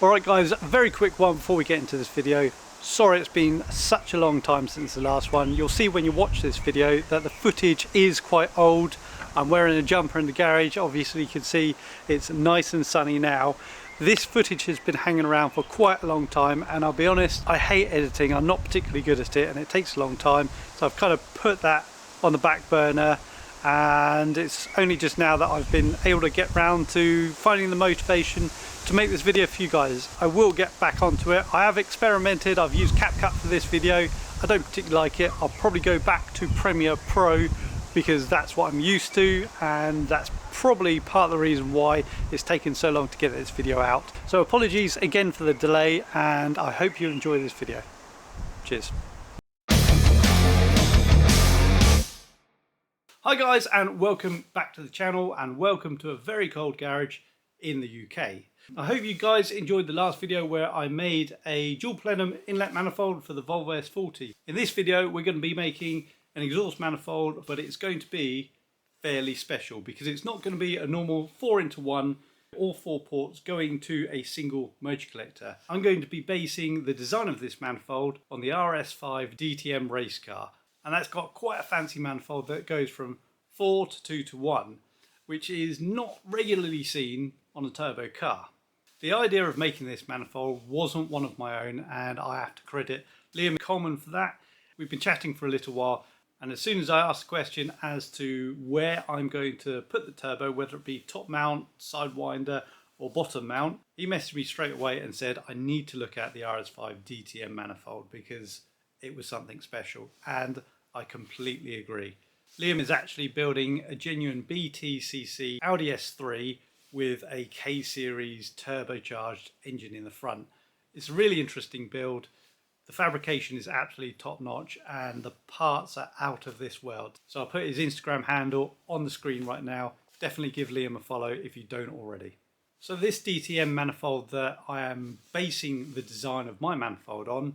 Alright guys, a very quick one before we get into this video. Sorry it's been such a long time since the last one. You'll see when you watch this video that the footage is quite old. I'm wearing a jumper in the garage. Obviously you can see it's nice and sunny now. This footage has been hanging around for quite a long time, and I'll be honest, I hate editing. I'm not particularly good at it and it takes a long time. So I've kind of put that on the back burner, and it's only just now that I've been able to get round to finding the motivation to make this video for you guys. I will get back onto it. I have experimented. I've used CapCut for this video. I don't particularly like it. I'll probably go back to Premiere Pro because that's what I'm used to, and that's probably part of the reason why it's taken so long to get this video out. So apologies again for the delay, and I hope you enjoy this video. Cheers. Hi guys, and welcome back to the channel, and welcome to a very cold garage in the UK. I hope you guys enjoyed the last video where I made a dual plenum inlet manifold for the Volvo S40. In this video we're going to be making an exhaust manifold, but it's going to be fairly special because it's not going to be a normal 4-into-1, all 4 ports going to a single motor collector. I'm going to be basing the design of this manifold on the RS5 DTM race car, and that's got quite a fancy manifold that goes from 4 to 2-to-1, which is not regularly seen on a turbo car. The idea of making this manifold wasn't one of my own, and I have to credit Liam Coleman for that. We've been chatting for a little while, and as soon as I asked the question as to where I'm going to put the turbo, whether it be top mount, sidewinder or bottom mount, he messaged me straight away and said I need to look at the RS5 DTM manifold because it was something special, and I completely agree. Liam is actually building a genuine BTCC Audi S3 with a K-series turbocharged engine in the front. It's a really interesting build. The fabrication is absolutely top notch and the parts are out of this world. So I'll put his Instagram handle on the screen right now. Definitely give Liam a follow if you don't already. So this DTM manifold that I am basing the design of my manifold on,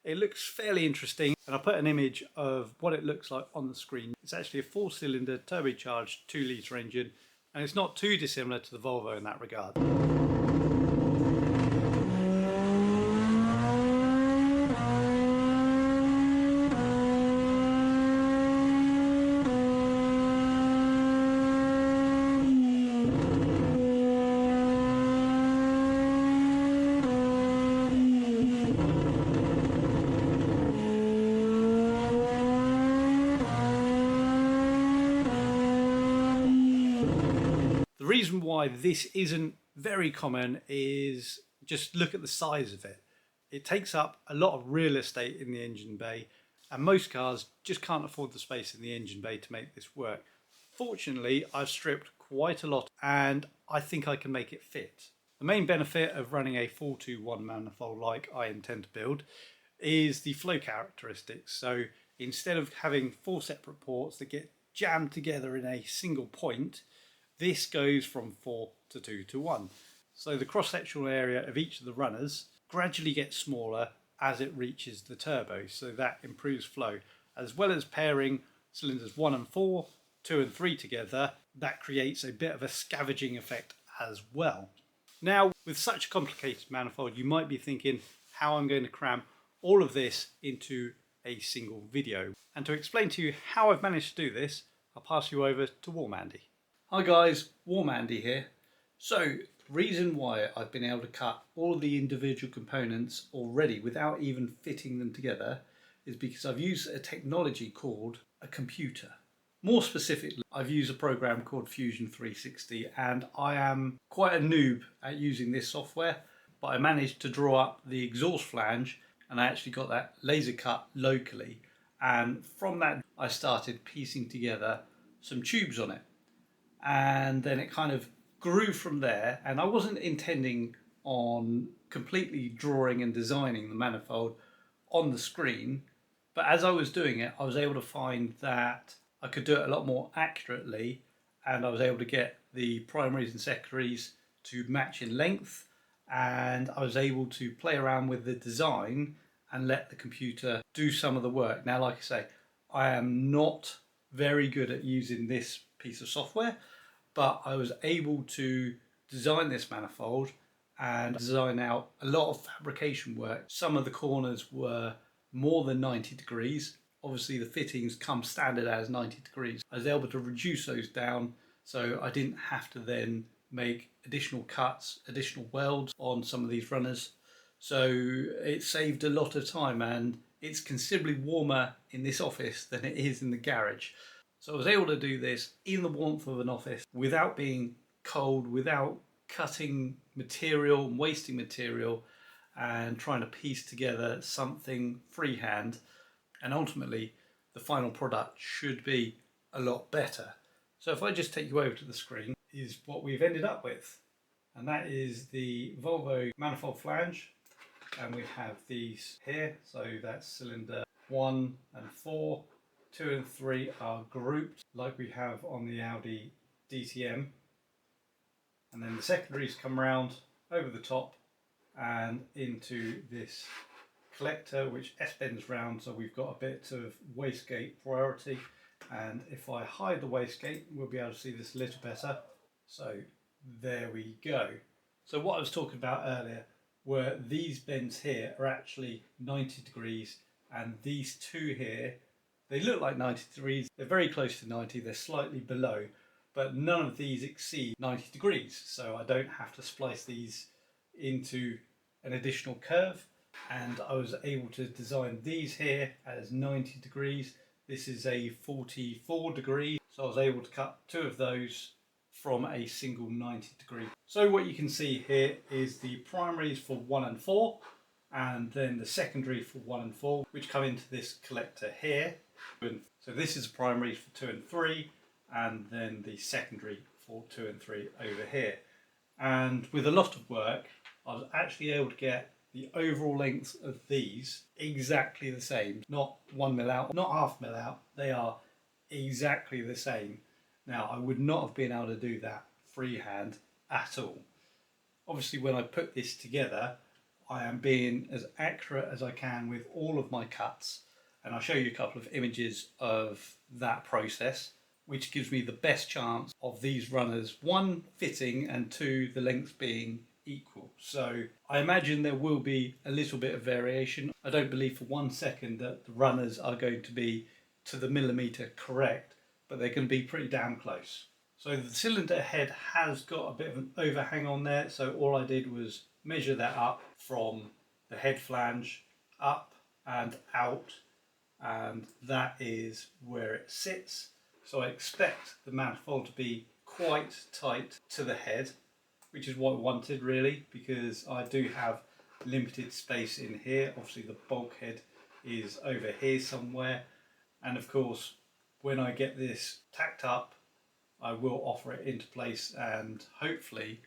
it looks fairly interesting, and I'll put an image of what it looks like on the screen. It's actually a 4-cylinder turbocharged 2-litre engine, and it's not too dissimilar to the Volvo in that regard. The reason why this isn't very common is just look at the size of it. It takes up a lot of real estate in the engine bay, and most cars just can't afford the space in the engine bay to make this work. Fortunately, I've stripped quite a lot and I think I can make it fit. The main benefit of running a 4-to-1 manifold like I intend to build is the flow characteristics. So instead of having 4 separate ports that get jammed together in a single point, this goes from 4 to 2-to-1. So the cross-sectional area of each of the runners gradually gets smaller as it reaches the turbo, so that improves flow. As well as pairing cylinders 1 and 4, 2 and 3 together, that creates a bit of a scavenging effect as well. Now, with such a complicated manifold, you might be thinking how I'm going to cram all of this into a single video. And to explain to you how I've managed to do this, I'll pass you over to Warm Andy. Hi guys, Warm Andy here. So, the reason why I've been able to cut all of the individual components already without even fitting them together is because I've used a technology called a computer. More specifically, I've used a program called Fusion 360, and I am quite a noob at using this software, but I managed to draw up the exhaust flange and I actually got that laser cut locally, and from that I started piecing together some tubes on it. And then it kind of grew from there, and I wasn't intending on completely drawing and designing the manifold on the screen, but as I was doing it I was able to find that I could do it a lot more accurately, and I was able to get the primaries and secondaries to match in length, and I was able to play around with the design and let the computer do some of the work. Now, like I say, I am not very good at using this piece of software, but I was able to design this manifold and design out a lot of fabrication work. Some of the corners were more than 90 degrees. Obviously the fittings come standard as 90 degrees. I was able to reduce those down so I didn't have to then make additional cuts, additional welds on some of these runners. So it saved a lot of time, and it's considerably warmer in this office than it is in the garage. So I was able to do this in the warmth of an office without being cold, without cutting material and wasting material and trying to piece together something freehand. And ultimately the final product should be a lot better. So if I just take you over to the screen, is what we've ended up with. And that is the Volvo manifold flange. And we have these here. So that's cylinder 1 and 4. 2 and 3 are grouped like we have on the Audi DTM. And then the secondaries come round over the top and into this collector which S-bends round, so we've got a bit of wastegate priority. And if I hide the wastegate, we'll be able to see this a little better. So there we go. So what I was talking about earlier were these bends here are actually 90 degrees, and these two here, they look like 90 degrees. They're very close to 90, they're slightly below, but none of these exceed 90 degrees. So I don't have to splice these into an additional curve. And I was able to design these here as 90 degrees. This is a 44 degree. So I was able to cut two of those from a single 90 degree. So what you can see here is the primaries for 1 and 4, and then the secondary for 1 and 4, which come into this collector here. So this is the primaries for 2 and 3, and then the secondary for 2 and 3 over here. And with a lot of work, I was actually able to get the overall length of these exactly the same. Not 1 mil out, not half mil out, they are exactly the same. Now, I would not have been able to do that freehand at all. Obviously, when I put this together, I am being as accurate as I can with all of my cuts. And I'll show you a couple of images of that process, which gives me the best chance of these runners, 1, fitting, and 2, the length being equal. So I imagine there will be a little bit of variation. I don't believe for 1 second that the runners are going to be to the millimetre correct, but they're going to be pretty damn close. So the cylinder head has got a bit of an overhang on there, so all I did was measure that up from the head flange up and out, and that is where it sits. So I expect the manifold to be quite tight to the head, which is what I wanted really, because I do have limited space in here. Obviously the bulkhead is over here somewhere, and of course when I get this tacked up I will offer it into place, and hopefully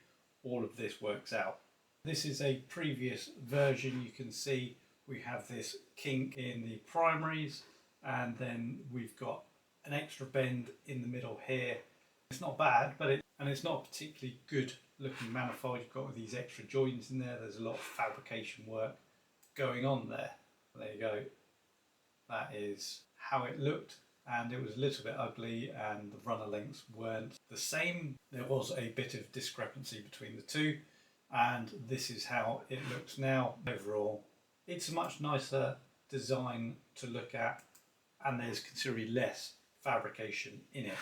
all of this works out. This is a previous version. You can see we have this kink in the primaries, and then we've got an extra bend in the middle here. It's not bad, but it's not a particularly good looking manifold. You've got these extra joints in there. There's a lot of fabrication work going on there. There you go. That is how it looked, and it was a little bit ugly, and the runner lengths weren't the same. There was a bit of discrepancy between the two, and this is how it looks now. Overall, it's a much nicer design to look at, and there's considerably less fabrication in it.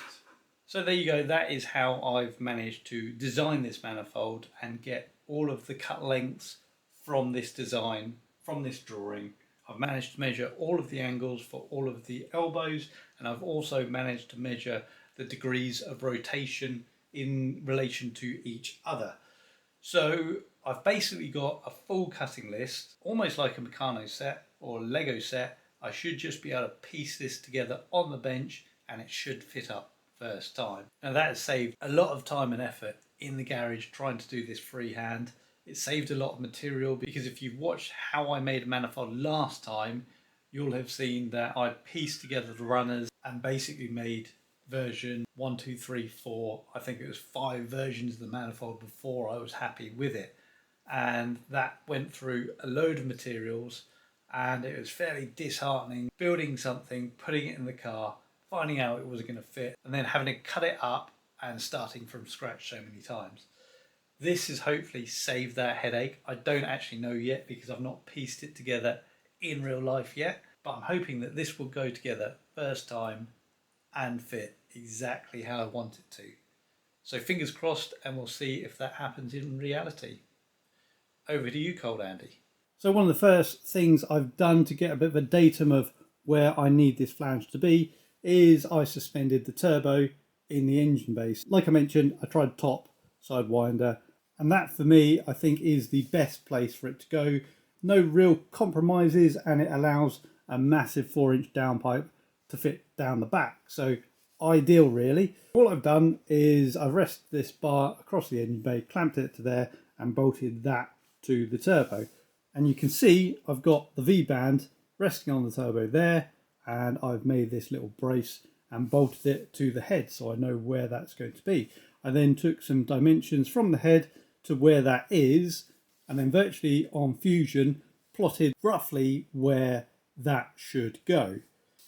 So there you go, that is how I've managed to design this manifold and get all of the cut lengths from this design, from this drawing. I've managed to measure all of the angles for all of the elbows, and I've also managed to measure the degrees of rotation in relation to each other. So I've basically got a full cutting list, almost like a Meccano set or a Lego set. I should just be able to piece this together on the bench and it should fit up first time. Now that has saved a lot of time and effort in the garage trying to do this freehand. It saved a lot of material, because if you've watched how I made a manifold last time, you'll have seen that I pieced together the runners and basically made version 1, 2, 3, 4. I think it was 5 versions of the manifold before I was happy with it. And that went through a load of materials, and it was fairly disheartening building something, putting it in the car, finding out it wasn't going to fit, and then having to cut it up and starting from scratch so many times. This has hopefully saved that headache. I don't actually know yet because I've not pieced it together in real life yet, but I'm hoping that this will go together first time and fit exactly how I want it to. So fingers crossed, and we'll see if that happens in reality. Over to you, Cold Andy. So one of the first things I've done to get a bit of a datum of where I need this flange to be is I suspended the turbo in the engine base. Like I mentioned, I tried top sidewinder, and that for me I think is the best place for it to go. No real compromises, and it allows a massive 4-inch downpipe to fit down the back. So ideal really. All I've done is I've rested this bar across the engine bay, clamped it to there and bolted that to the turbo. And you can see I've got the V-band resting on the turbo there, and I've made this little brace and bolted it to the head so I know where that's going to be. I then took some dimensions from the head to where that is, and then virtually on Fusion plotted roughly where that should go.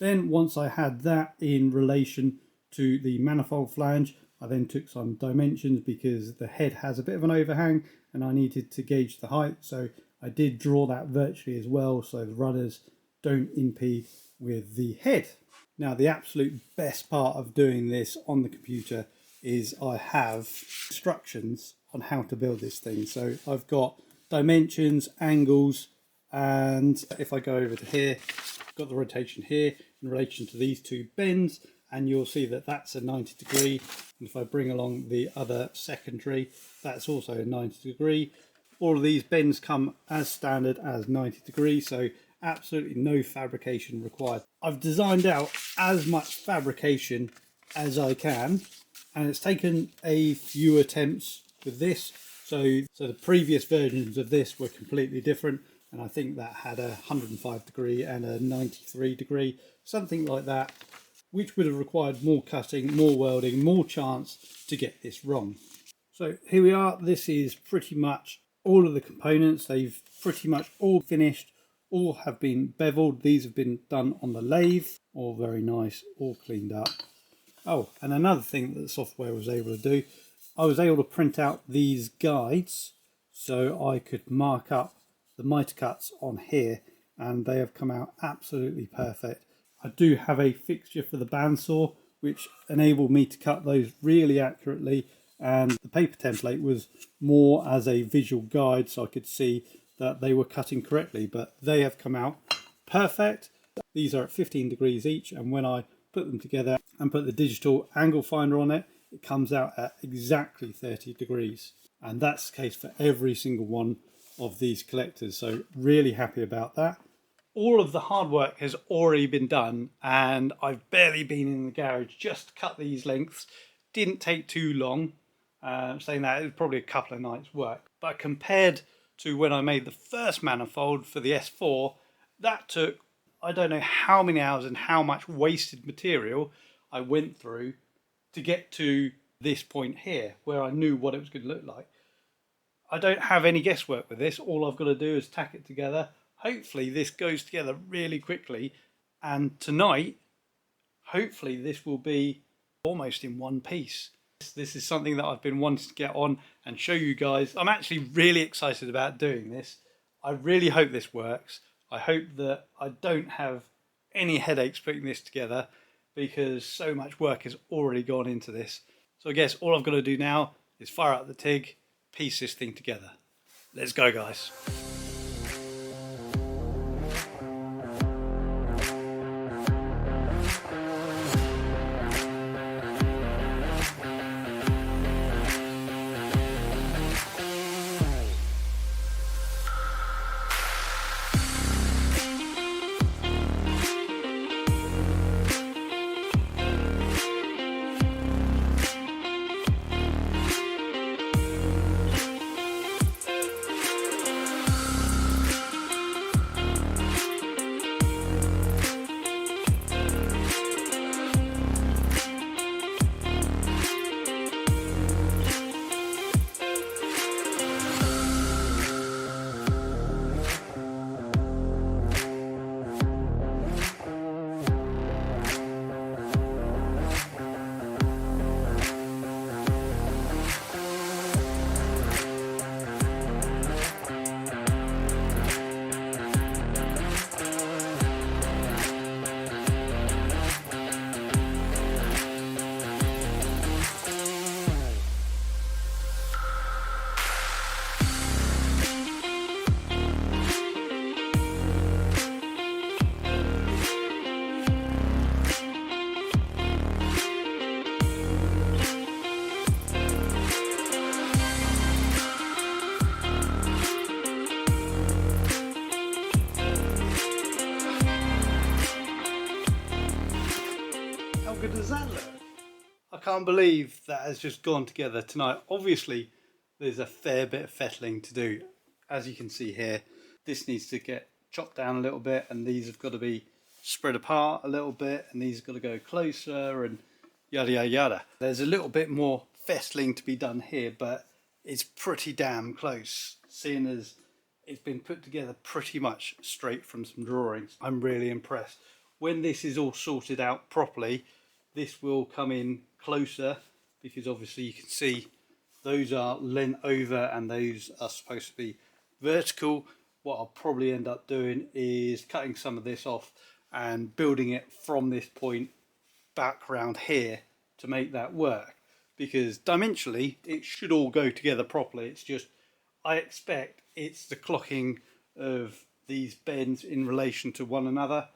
Then once I had that in relation to the manifold flange, I then took some dimensions because the head has a bit of an overhang and I needed to gauge the height. So I did draw that virtually as well so the rudders don't impede with the head. Now the absolute best part of doing this on the computer is I have instructions on how to build this thing. So I've got dimensions, angles, and if I go over to here, I've got the rotation here in relation to these two bends, and you'll see that that's a 90 degree. And if I bring along the other secondary, that's also a 90 degree. All of these bends come as standard as 90 degrees, so absolutely no fabrication required. I've designed out as much fabrication as I can, and it's taken a few attempts with this. So the previous versions of this were completely different, and I think that had a 105 degree and a 93 degree, something like that, which would have required more cutting, more welding, more chance to get this wrong. So here we are. This is pretty much all of the components. They've pretty much all finished, all have been beveled. These have been done on the lathe, all very nice, all cleaned up. Oh, and another thing that the software was able to do, I was able to print out these guides so I could mark up the miter cuts on here, and they have come out absolutely perfect. I do have a fixture for the bandsaw which enabled me to cut those really accurately, and the paper template was more as a visual guide so I could see that they were cutting correctly, but they have come out perfect. These are at 15 degrees each, and when I put them together and put the digital angle finder on it, it comes out at exactly 30 degrees, and that's the case for every single one of these collectors. So really happy about that. All of the hard work has already been done, and I've barely been in the garage just to cut these lengths. Didn't take too long. Saying that, it was probably a couple of nights work, but compared to when I made the first manifold for the S4, that took I don't know how many hours and how much wasted material I went through to get to this point here where I knew what it was going to look like. I don't have any guesswork with this. All I've got to do is tack it together. Hopefully this goes together really quickly, and tonight hopefully this will be almost in one piece. This is something that I've been wanting to get on and show you guys. I'm actually really excited about doing this. I really hope this works. I hope that I don't have any headaches putting this together because so much work has already gone into this. So I guess all I've got to do now is fire up the TIG, piece this thing together. Let's go, guys. can't believe that has just gone together tonight. Obviously, there's a fair bit of fettling to do. As you can see here, this needs to get chopped down a little bit, and these have got to be spread apart a little bit, and these have got to go closer, and yada yada yada. There's a little bit more fettling to be done here, but it's pretty damn close, seeing as it's been put together pretty much straight from some drawings. I'm really impressed. When this is all sorted out properly, this will come in closer, because obviously you can see those are leant over and those are supposed to be vertical. What I'll probably end up doing is cutting some of this off and building it from this point back around here to make that work, because dimensionally it should all go together properly. It's just, I expect it's the clocking of these bends in relation to one another,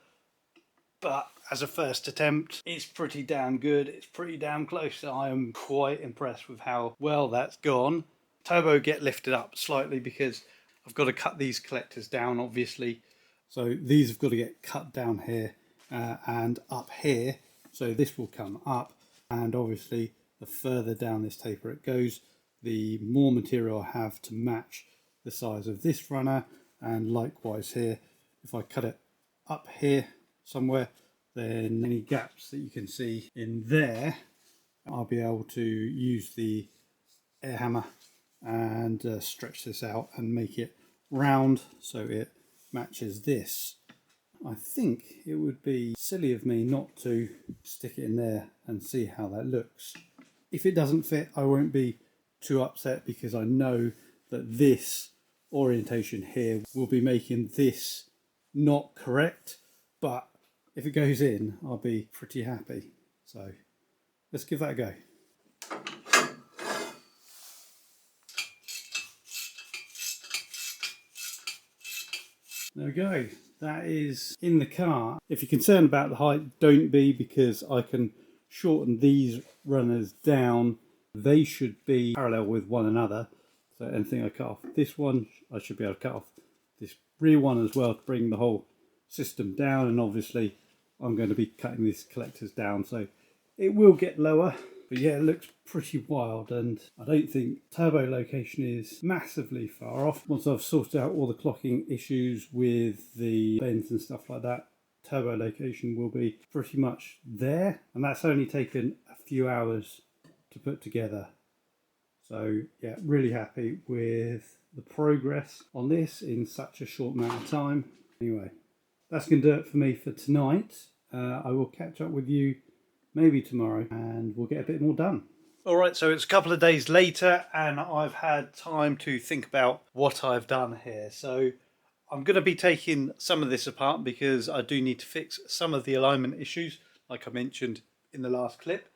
but as a first attempt, it's pretty damn good. It's pretty damn close. I am quite impressed with how well that's gone. Turbo get lifted up slightly because I've got to cut these collectors down, obviously. So these have got to get cut down here and up here. So this will come up, and obviously the further down this taper it goes, the more material I have to match the size of this runner. And likewise here, if I cut it up here somewhere, then any gaps that you can see in there, I'll be able to use the air hammer and stretch this out and make it round so it matches this. I think it would be silly of me not to stick it in there and see how that looks. If it doesn't fit, I won't be too upset, because I know that this orientation here will be making this not correct, but if it goes in, I'll be pretty happy. So let's give that a go. There we go. That is in the car. If you're concerned about the height, don't be, because I can shorten these runners down. They should be parallel with one another. So anything I cut off this one, I should be able to cut off this rear one as well to bring the whole system down. And obviously I'm going to be cutting these collectors down, so it will get lower. But yeah, it looks pretty wild, and I don't think turbo location is massively far off. Once I've sorted out all the clocking issues with the bends and stuff like that, turbo location will be pretty much there, and that's only taken a few hours to put together. So yeah, really happy with the progress on this in such a short amount of time. Anyway, that's going to do it for me for tonight. I will catch up with you maybe tomorrow, and we'll get a bit more done. All right, so it's a couple of days later, and I've had time to think about what I've done here. So I'm going to be taking some of this apart, because I do need to fix some of the alignment issues, like I mentioned in the last clip.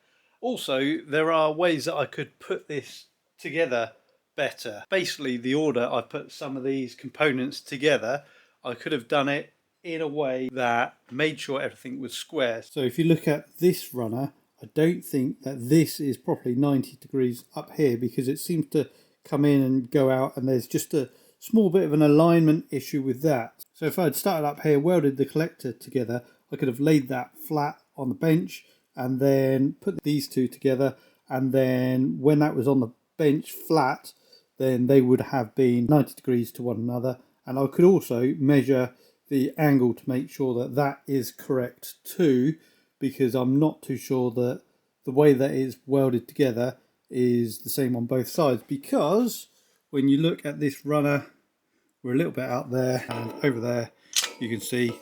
Also, there are ways that I could put this together better. Basically, the order I put some of these components together, I could have done it in a way that made sure everything was square. So if you look at this runner, I don't think that this is properly 90 degrees up here, because it seems to come in and go out, and there's just a small bit of an alignment issue with that. So if I had started up here, welded the collector together, I could have laid that flat on the bench and then put these two together, and then when that was on the bench flat, then they would have been 90 degrees to one another. And I could also measure the angle to make sure that that is correct too, because I'm not too sure that the way that it's welded together is the same on both sides. Because when you look at this runner, we're a little bit out there, and over there you can see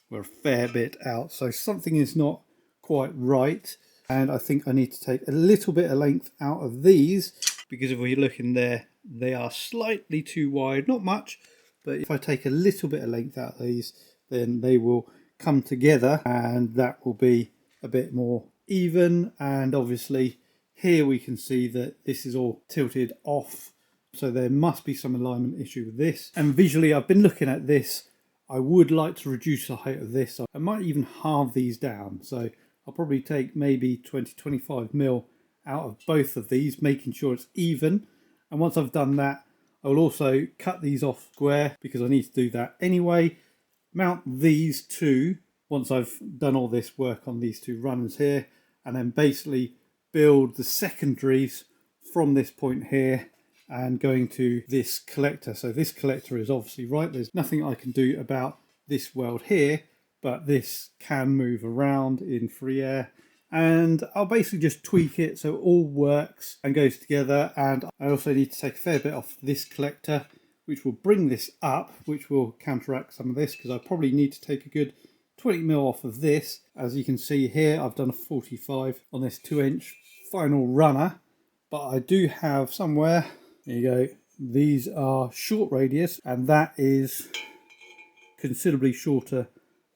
we're a fair bit out, so something is not quite right. And I think I need to take a little bit of length out of these, because if we look in there, they are slightly too wide, not much. But if I take a little bit of length out of these, then they will come together, and that will be a bit more even. And obviously here we can see that this is all tilted off, so there must be some alignment issue with this. And visually, I've been looking at this, I would like to reduce the height of this. I might even halve these down, so I'll probably take maybe 20-25mm out of both of these, making sure it's even. And once I've done that, I will also cut these off square, because I need to do that anyway. Mount these two once I've done all this work on these two runners here, and then basically build the secondaries from this point here and going to this collector. So this collector is obviously right. There's nothing I can do about this weld here, but this can move around in free air. And I'll basically just tweak it so it all works and goes together. And I also need to take a fair bit off this collector, which will bring this up, which will counteract some of this, because I probably need to take a good 20 mil off of this. As you can see here, I've done a 45 on this 2-inch final runner, but I do have somewhere, there you go, these are short radius, and that is considerably shorter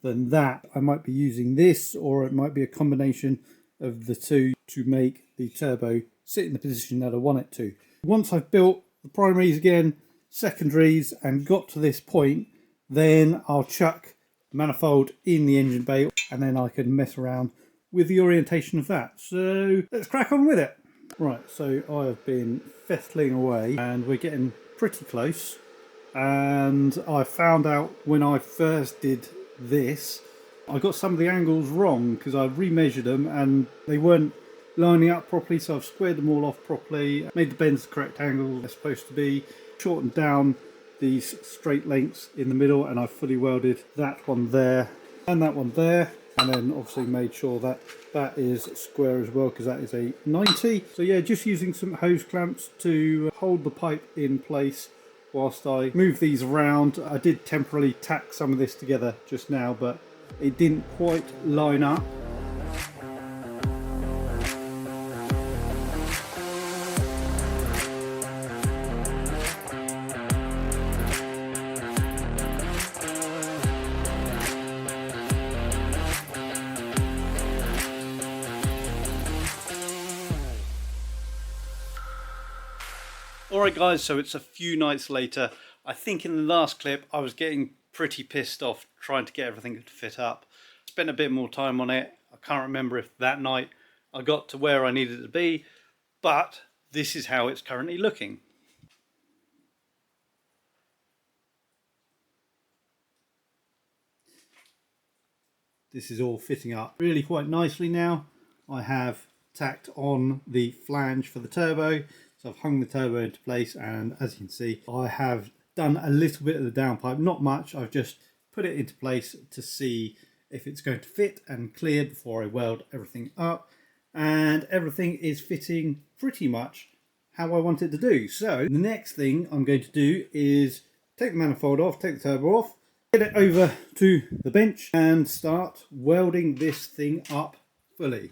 than that. I might be using this, or it might be a combination of the two to make the turbo sit in the position that I want it to. Once I've built the primaries again, secondaries, and got to this point, then I'll chuck the manifold in the engine bay, and then I can mess around with the orientation of that. So let's crack on with it. Right, so I have been fettling away and we're getting pretty close. And I found out when I first did this, I got some of the angles wrong because I remeasured them and they weren't lining up properly, so I've squared them all off properly, made the bends the correct angle they're supposed to be, shortened down these straight lengths in the middle, and I've fully welded that one there and that one there, and then obviously made sure that that is square as well because that is a 90. So yeah, just using some hose clamps to hold the pipe in place whilst I move these around. I did temporarily tack some of this together just now, but it didn't quite line up. Alright guys, so it's a few nights later. I think in the last clip I was getting pretty pissed off trying to get everything to fit up. Spent a bit more time on it. I can't remember if that night I got to where I needed to be, but this is how it's currently looking. This is all fitting up really quite nicely now. I have tacked on the flange for the turbo. So I've hung the turbo into place, and as you can see, I have done a little bit of the downpipe, not much. I've just put it into place to see if it's going to fit and clear before I weld everything up. And everything is fitting pretty much how I want it to do. So the next thing I'm going to do is take the manifold off, take the turbo off, get it over to the bench and start welding this thing up fully.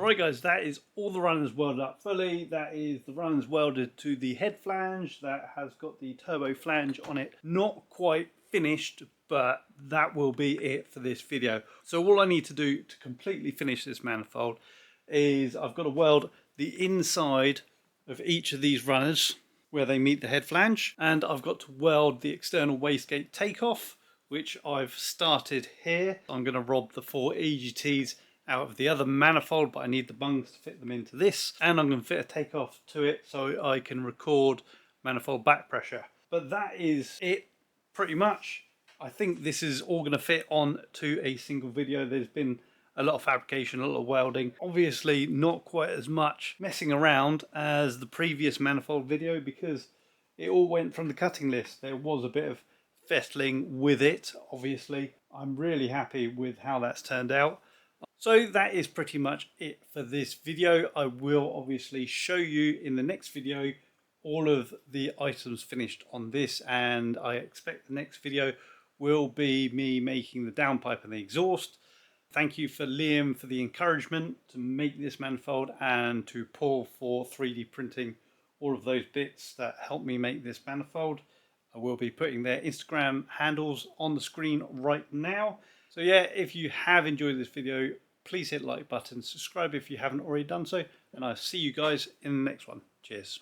So right guys, that is all the runners welded up fully. That is the runners welded to the head flange. That has got the turbo flange on it. Not quite finished, but that will be it for this video. So all I need to do to completely finish this manifold is I've got to weld the inside of each of these runners where they meet the head flange, and I've got to weld the external wastegate takeoff, which I've started here. I'm going to rob the 4 EGTs out of the other manifold, but I need the bungs to fit them into this, and I'm going to fit a takeoff to it so I can record manifold back pressure. But that is it pretty much. I think this is all going to fit on to a single video. There's been a lot of fabrication, a lot of welding. Obviously not quite as much messing around as the previous manifold video because it all went from the cutting list. There was a bit of fettling with it, obviously. I'm really happy with how that's turned out. So that is pretty much it for this video. I will obviously show you in the next video all of the items finished on this, and I expect the next video will be me making the downpipe and the exhaust. Thank you for Liam for the encouragement to make this manifold, and to Paul for 3D printing all of those bits that helped me make this manifold. I will be putting their Instagram handles on the screen right now. So yeah, if you have enjoyed this video, please hit the like button, subscribe if you haven't already done so, and I'll see you guys in the next one. Cheers.